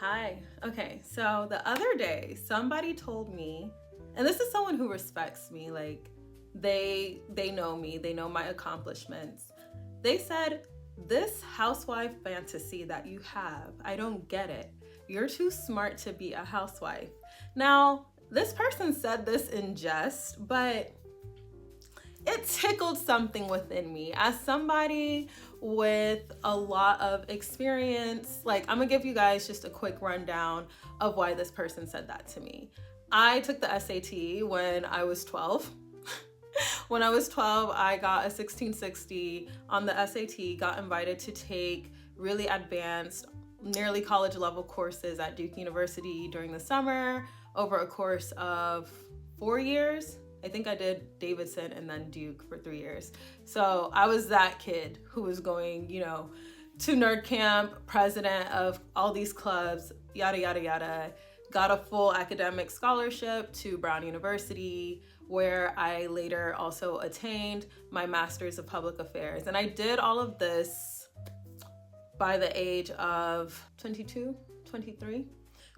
Hi. Okay, so the other day somebody told me, and this is someone who respects me, like they know me, they know my accomplishments. They said, "This housewife fantasy that you have, I don't get it. You're too smart to be a housewife." Now, this person said this in jest, but it tickled something within me. As somebody with a lot of experience, like, I'm gonna give you guys just a quick rundown of why this person said that to me. I took the SAT when I was 12. When I was 12, I got a 1660 on the SAT, got invited to take really advanced, nearly college level courses at Duke University during the summer over a course of 4 years. I think I did Davidson and then Duke for 3 years. So I was that kid who was going, to nerd camp, president of all these clubs, yada, yada, yada. Got a full academic scholarship to Brown University, where I later also attained my master's of public affairs. And I did all of this by the age of 22, 23.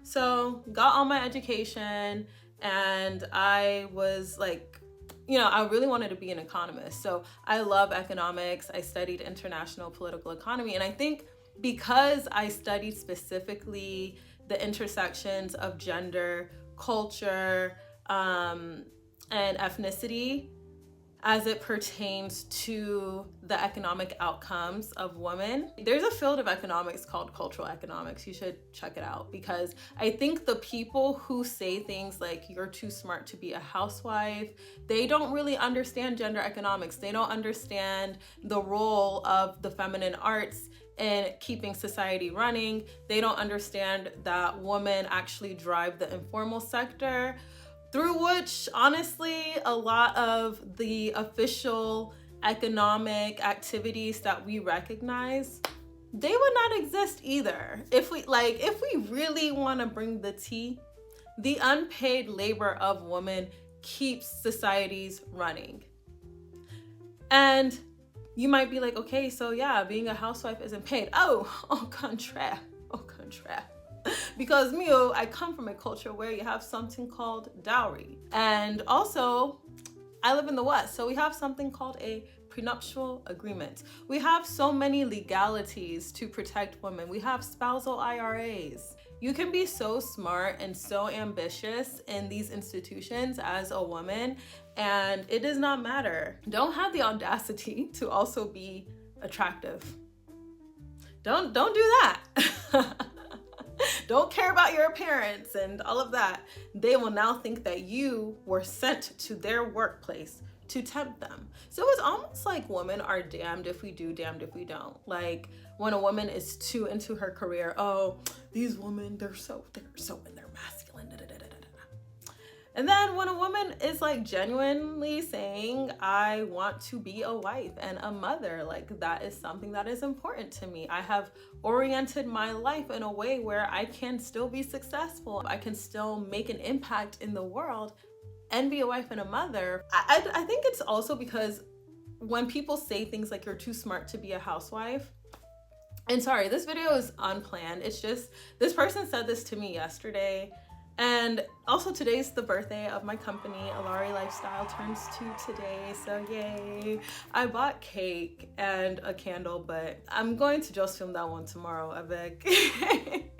So got all my education, and I was like, I really wanted to be an economist. So I love economics. I studied international political economy. And I think because I studied specifically the intersections of gender, culture, and ethnicity as it pertains to the economic outcomes of women. There's a field of economics called cultural economics. You should check it out, because I think the people who say things like "you're too smart to be a housewife," they don't really understand gender economics. They don't understand the role of the feminine arts in keeping society running. They don't understand that women actually drive the informal sector, through which, honestly, a lot of the official economic activities that we recognize, they would not exist either. If we really want to bring the tea, the unpaid labor of women keeps societies running. And you might be like, okay, so yeah, being a housewife isn't paid. Oh, au contraire. Because I come from a culture where you have something called dowry. And also, I live in the West, so we have something called a prenuptial agreement. We have so many legalities to protect women. We have spousal IRAs. You can be so smart and so ambitious in these institutions as a woman, and it does not matter. Don't have the audacity to also be attractive. Don't do that. Don't care about your appearance and all of that. They will now think that you were sent to their workplace to tempt them. So it's almost like women are damned if we do, damned if we don't. Like, when a woman is too into her career, oh, these women, they're so in their masculine. And then when a woman is like genuinely saying, "I want to be a wife and a mother," like, that is something that is important to me. I have oriented my life in a way where I can still be successful. I can still make an impact in the world and be a wife and a mother. I think it's also because when people say things like "you're too smart to be a housewife," and sorry, this video is unplanned. It's just, this person said this to me yesterday. And also, today's the birthday of my company. YoU'rE Lifestyle turns 2 today, so yay. I bought cake and a candle, but I'm going to just film that one tomorrow, I beg.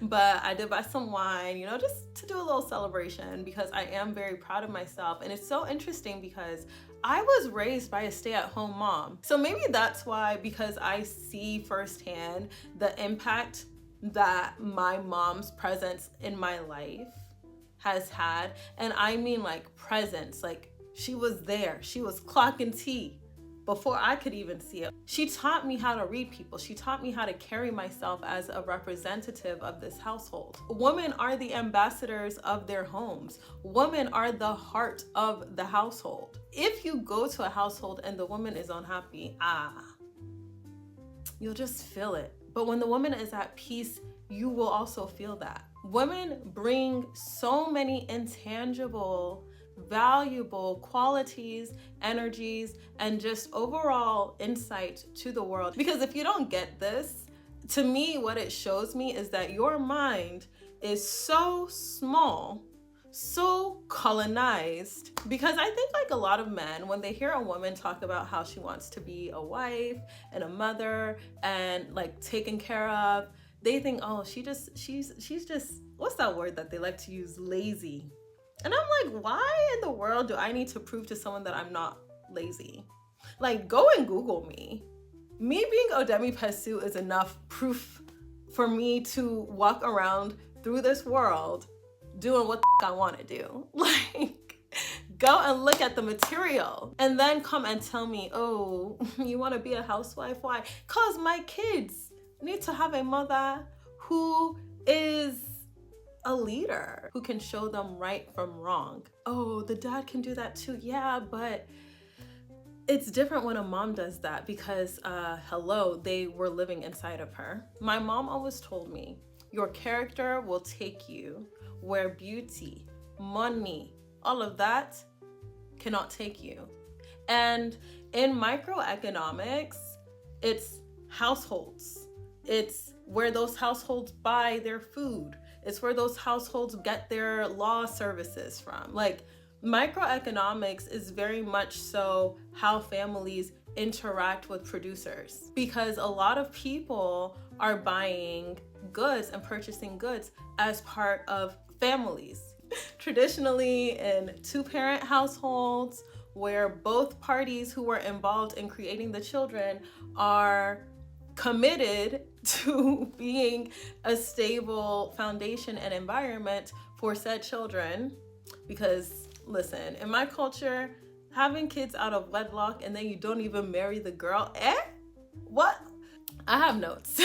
But I did buy some wine, just to do a little celebration, because I am very proud of myself. And it's so interesting because I was raised by a stay-at-home mom. So maybe that's why, because I see firsthand the impact that my mom's presence in my life has had. And I mean, like, presence, like, she was there. She was clocking tea before I could even see it. She taught me how to read people. She taught me how to carry myself as a representative of this household. Women are the ambassadors of their homes. Women are the heart of the household. If you go to a household and the woman is unhappy, you'll just feel it. But when the woman is at peace, you will also feel that. Women bring so many intangible, valuable qualities, energies, and just overall insight to the world. Because if you don't get this, To me, what it shows me is that your mind is so small, so colonized, because I think like a lot of men, when they hear a woman talk about how she wants to be a wife and a mother and like taken care of, they think, oh, she's just, what's that word that they like to use, lazy. And I'm like, why in the world do I need to prove to someone that I'm not lazy? Like, go and Google me. Me being Odemi Pesu is enough proof for me to walk around through this world doing what the I want to do. Like, go and look at the material and then come and tell me, oh, you want to be a housewife? Why? Because my kids need to have a mother who is a leader, who can show them right from wrong. Oh, the dad can do that too. Yeah, but it's different when a mom does that because, hello, they were living inside of her. My mom always told me, your character will take you where beauty, money, all of that cannot take you. And in microeconomics, it's households. It's where those households buy their food. It's where those households get their law services from. Like, microeconomics is very much so how families interact with producers, because a lot of people are buying goods and purchasing goods as part of families. Traditionally, in two-parent households where both parties who were involved in creating the children are committed to being a stable foundation and environment for said children. Because listen, in my culture, having kids out of wedlock and then you don't even marry the girl, what? I have notes.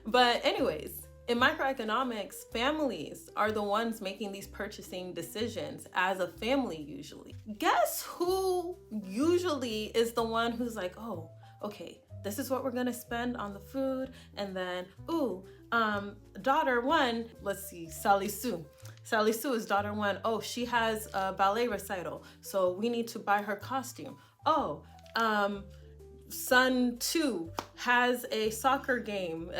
But anyways, in microeconomics, families are the ones making these purchasing decisions as a family usually. Guess who usually is the one who's like, oh, okay, this is what we're gonna spend on the food, and then, daughter one, let's see, Sally Sue. Sally Sue is daughter one. Oh, she has a ballet recital, so we need to buy her costume. Oh, son two has a soccer game.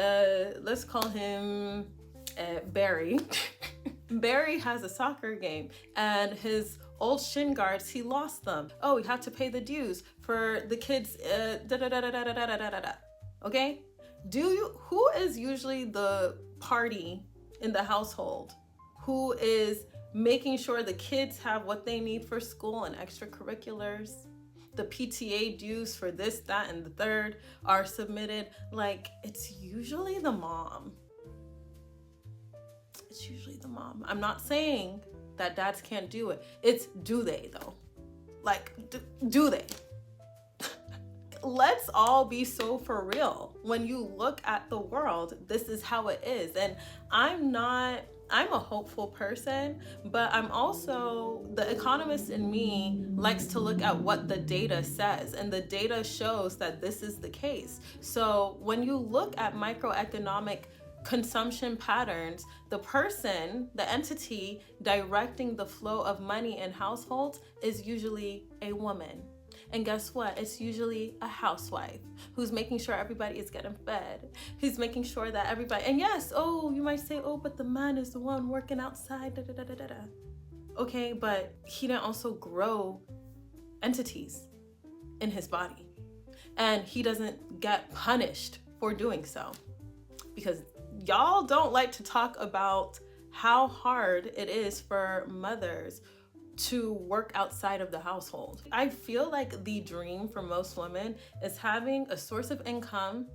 Let's call him Barry. Barry has a soccer game, and his old shin guards, he lost them. Oh, we have to pay the dues for the kids. Okay? Who is usually the party in the household who is making sure the kids have what they need for school and extracurriculars? The PTA dues for this, that, and the third are submitted. Like, it's usually the mom. It's usually the mom. I'm not saying that dads can't do it. It's do they though? Like, do they? Let's all be so for real. When you look at the world, this is how it is. And I'm a hopeful person, but I'm also, the economist in me likes to look at what the data says, and the data shows that this is the case. So when you look at microeconomic consumption patterns, the person, the entity directing the flow of money in households is usually a woman. And guess what? It's usually a housewife who's making sure everybody is getting fed, who's making sure that everybody, and yes, oh, you might say, oh, but the man is the one working outside, da, da, da, da, da, da. Okay, but he didn't also grow entities in his body. And he doesn't get punished for doing so. Because y'all don't like to talk about how hard it is for mothers to work outside of the household. I feel like the dream for most women is having a source of income,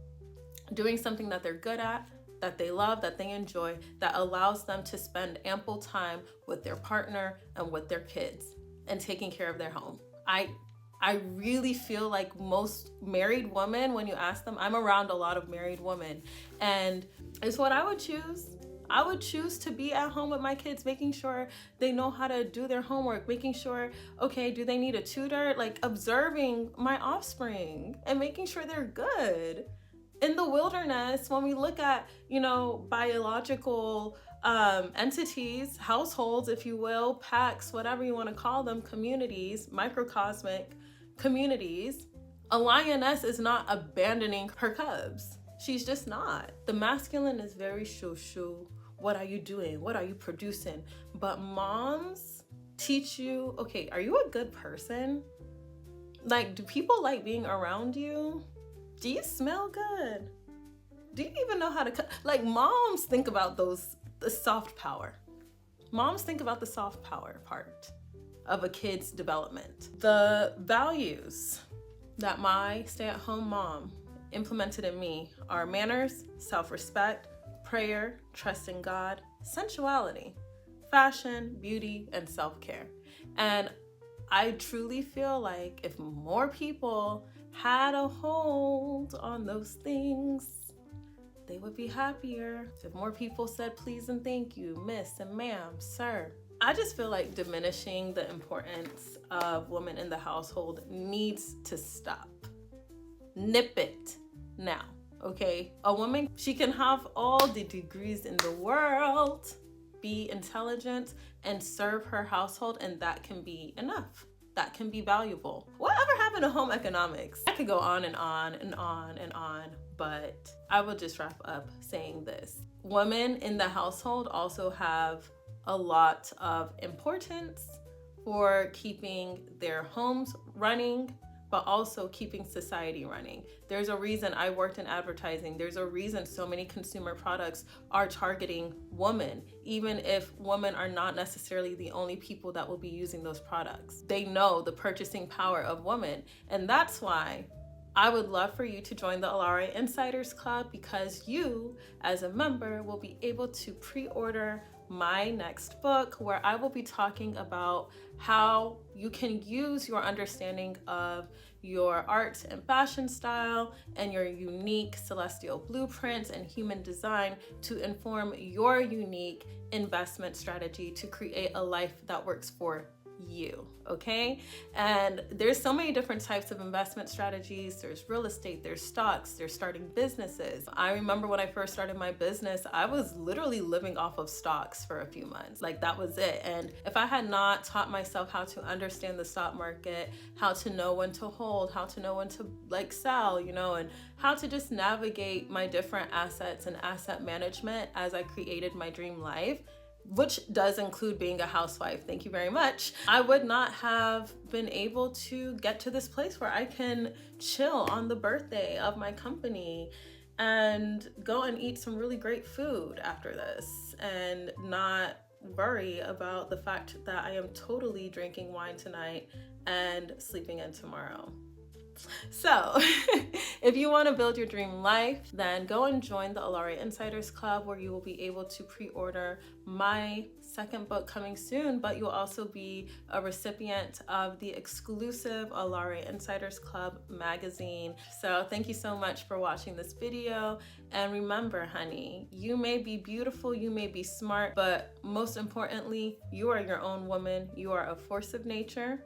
doing something that they're good at, that they love, that they enjoy, that allows them to spend ample time with their partner and with their kids and taking care of their home. I really feel like most married women, when you ask them, I'm around a lot of married women, and it's what I would choose. I would choose to be at home with my kids, making sure they know how to do their homework, making sure, okay, do they need a tutor? Like, observing my offspring and making sure they're good. In the wilderness, when we look at, biological entities, households, if you will, packs, whatever you want to call them, communities, microcosmic communities, a lioness is not abandoning her cubs. She's just not. The masculine is very shoo. What are you doing? What are you producing? But moms teach you, okay, are you a good person? Like, do people like being around you? Do you smell good? Do you even know how to cut? Like, moms think about the soft power. Moms think about the soft power part of a kid's development. The values that my stay-at-home mom implemented in me are manners, self-respect, prayer, trust in God, sensuality, fashion, beauty, and self-care. And I truly feel like if more people had a hold on those things, they would be happier. If more people said please and thank you, miss and ma'am, sir. I just feel like diminishing the importance of women in the household needs to stop. Nip it now, okay? A woman, she can have all the degrees in the world, be intelligent, and serve her household, and that can be enough. That can be valuable. Whatever happened to home economics? I could go on and on and on and on, but I will just wrap up saying this. Women in the household also have a lot of importance for keeping their homes running, but also keeping society running. There's a reason I worked in advertising. There's a reason so many consumer products are targeting women, even if women are not necessarily the only people that will be using those products. They know the purchasing power of women. And that's why I would love for you to join the YoUrE Insiders Club, because you, as a member, will be able to pre-order my next book, where I will be talking about how you can use your understanding of your art and fashion style and your unique celestial blueprints and human design to inform your unique investment strategy to create a life that works for you, okay? And there's so many different types of investment strategies. There's real estate, there's stocks, there's starting businesses. I remember when I first started my business, I was literally living off of stocks for a few months. Like, that was it. And if I had not taught myself how to understand the stock market, how to know when to hold, how to know when to sell, and how to just navigate my different assets and asset management as I created my dream life, which does include being a housewife, thank you very much, I would not have been able to get to this place where I can chill on the birthday of my company and go and eat some really great food after this and not worry about the fact that I am totally drinking wine tonight and sleeping in tomorrow. So if you want to build your dream life, then go and join the YoUrE Insiders Club, where you will be able to pre-order my second book coming soon, but you'll also be a recipient of the exclusive YoUrE Insiders Club magazine. So thank you so much for watching this video. And remember, honey, you may be beautiful, you may be smart, but most importantly, you are your own woman. You are a force of nature.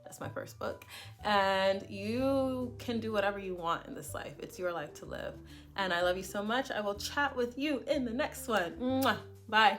That's my first book. And you can do whatever you want in this life. It's your life to live. And I love you so much. I will chat with you in the next one. Mwah. Bye.